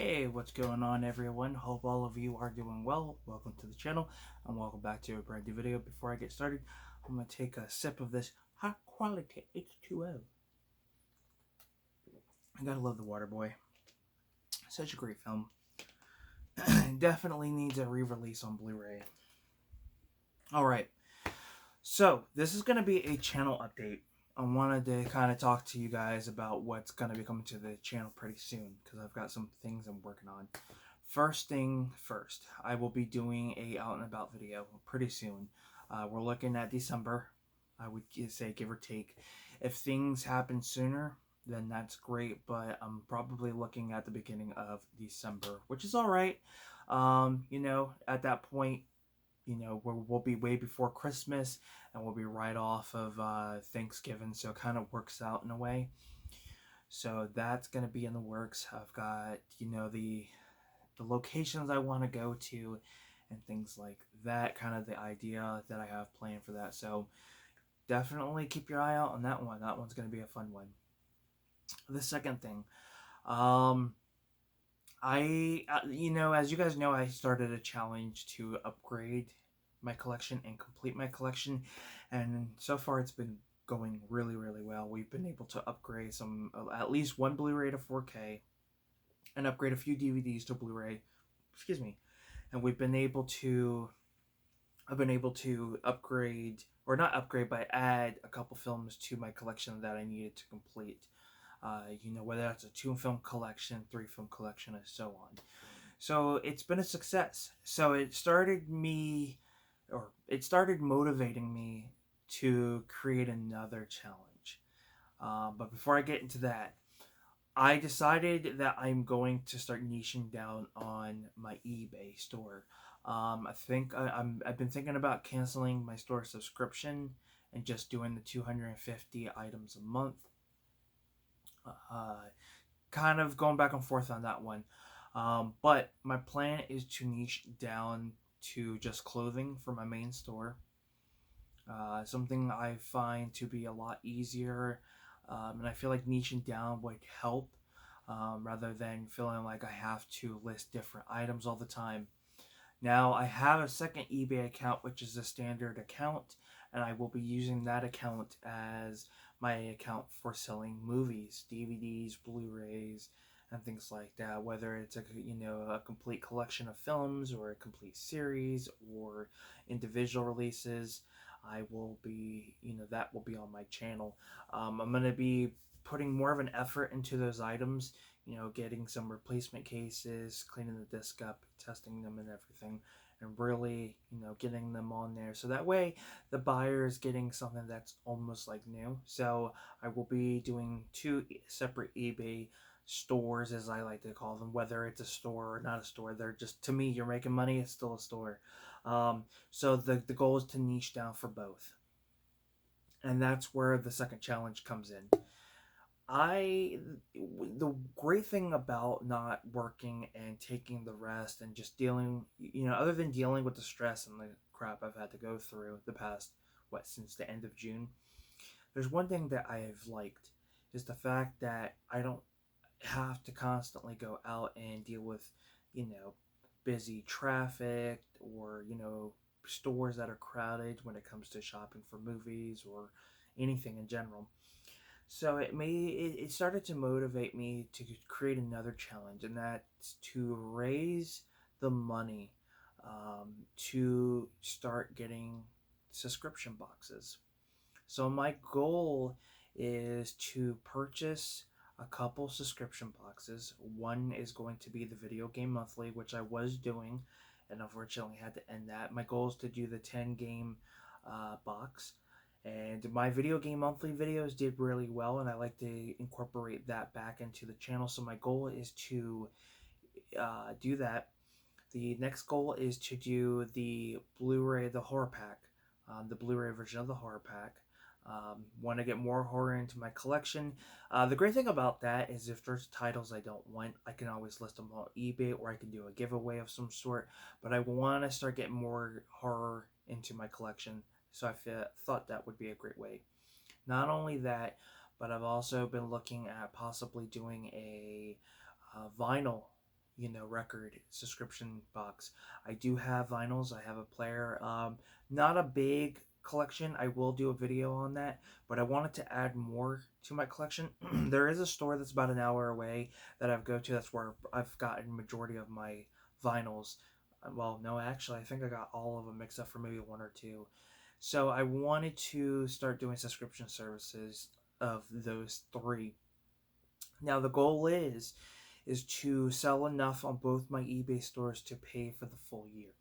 Hey, what's going on everyone? Hope all of you are doing well. Welcome to the channel and welcome back to a brand new video. Before I get started, I'm going to take a sip of this high quality H2O. I gotta love The Waterboy. Such a great film. Definitely needs a re-release on Blu-ray. Alright, so this is going to be a channel update. I wanted to kind of talk to you guys about what's going to be coming to the channel pretty soon because I've got some things I'm working on. First thing first, I will be doing a out and about video pretty soon. We're looking at December, I would say, give or take. If things happen sooner, then that's great, but I'm probably looking at the beginning of December, which is all right. At that point, we'll be way before Christmas and we'll be right off of Thanksgiving, so it kind of works out in a way. So that's going to be in the works. I've got, the locations I want to go to and things like that, kind of the idea that I have planned for that. So definitely keep your eye out on that one. That one's going to be a fun one. The second thing, as you guys know, I started a challenge to upgrade my collection and complete my collection, and so far it's been going really, really well. We've been able to upgrade at least one Blu-ray to 4K, and upgrade a few DVDs to Blu-ray. Excuse me, and I've been able to upgrade, or not upgrade, but add a couple films to my collection that I needed to complete. Whether that's a 2-film collection, 3-film collection, and so on. So it's been a success. So it started motivating me to create another challenge. But before I get into that, I decided that I'm going to start niching down on my eBay store. I've been thinking about canceling my store subscription and just doing the 250 items a month. Kind of going back and forth on that one. But my plan is to niche down to just clothing for my main store. Something I find to be a lot easier, and I feel like niching down would help, rather than feeling like I have to list different items all the time. Now I have a second eBay account, which is a standard account, and I will be using that account as my account for selling movies, DVDs, Blu-rays, and things like that. Whether it's a complete collection of films or a complete series or individual releases, I will be that will be on my channel. I'm gonna be putting more of an effort into those items. Getting some replacement cases, cleaning the disc up, testing them and everything, and really, getting them on there. So that way the buyer is getting something that's almost like new. So I will be doing 2 separate eBay stores, as I like to call them, whether it's a store or not a store. They're just, to me, you're making money, it's still a store. So the goal is to niche down for both. And that's where the second challenge comes in. The great thing about not working and taking the rest and just dealing, other than dealing with the stress and the crap I've had to go through the past, since the end of June, there's one thing that I have liked is the fact that I don't have to constantly go out and deal with, busy traffic or, stores that are crowded when it comes to shopping for movies or anything in general. So it started to motivate me to create another challenge, and that's to raise the money, to start getting subscription boxes. So my goal is to purchase a couple subscription boxes. One is going to be the Video Game Monthly, which I was doing, and unfortunately had to end that. My goal is to do the 10 game box. And my Video Game Monthly videos did really well, and I like to incorporate that back into the channel. So my goal is to do that. The next goal is to do the Blu-ray, the horror pack, the Blu-ray version of the horror pack. Want to get more horror into my collection. The great thing about that is if there's titles I don't want, I can always list them on eBay, or I can do a giveaway of some sort. But I want to start getting more horror into my collection, so I thought that would be a great way. Not only that, but I've also been looking at possibly doing a vinyl record subscription box. I do have vinyls. I have a player. Not a big collection. I will do a video on that, but I wanted to add more to my collection. There is a store that's about an hour away that I go to. That's where I've gotten majority of my vinyls. Well, no, actually, I think I got all of them except for maybe one or two. So I wanted to start doing subscription services of those three. Now the goal is to sell enough on both my eBay stores to pay for the full year.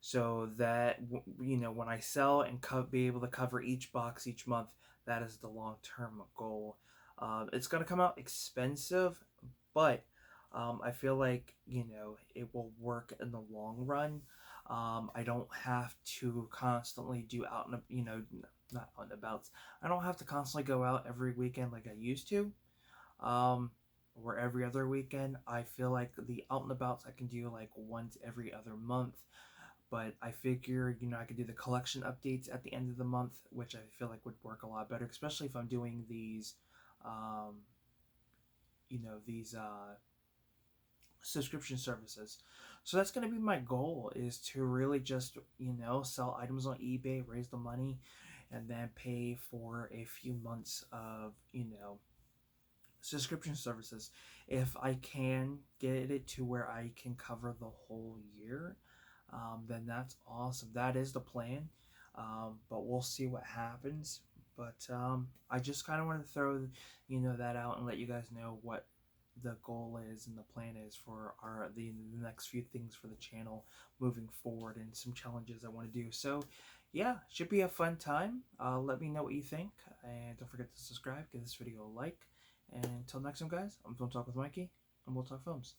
So that when I sell and be able to cover each box each month, that is the long-term goal. It's gonna come out expensive, but I feel like it will work in the long run. I don't have to constantly do out and not out and abouts. I don't have to constantly go out every weekend like I used to. Um, or every other weekend. I feel like the out and abouts I can do like once every other month. But I figure, I could do the collection updates at the end of the month, which I feel like would work a lot better, especially if I'm doing these, um, these subscription services. So that's going to be my goal, is to really just, sell items on eBay, raise the money, and then pay for a few months of, subscription services. If I can get it to where I can cover the whole year, then that's awesome. That is the plan. But we'll see what happens. But I just kind of want to throw that out and let you guys know what the goal is and the plan is for the next few things for the channel moving forward, and some challenges I want to do. So yeah, should be a fun time. Let me know what you think, and don't forget to subscribe, give this video a like, and until next time, guys, I'm Film Talk with Mikey, and we'll talk films.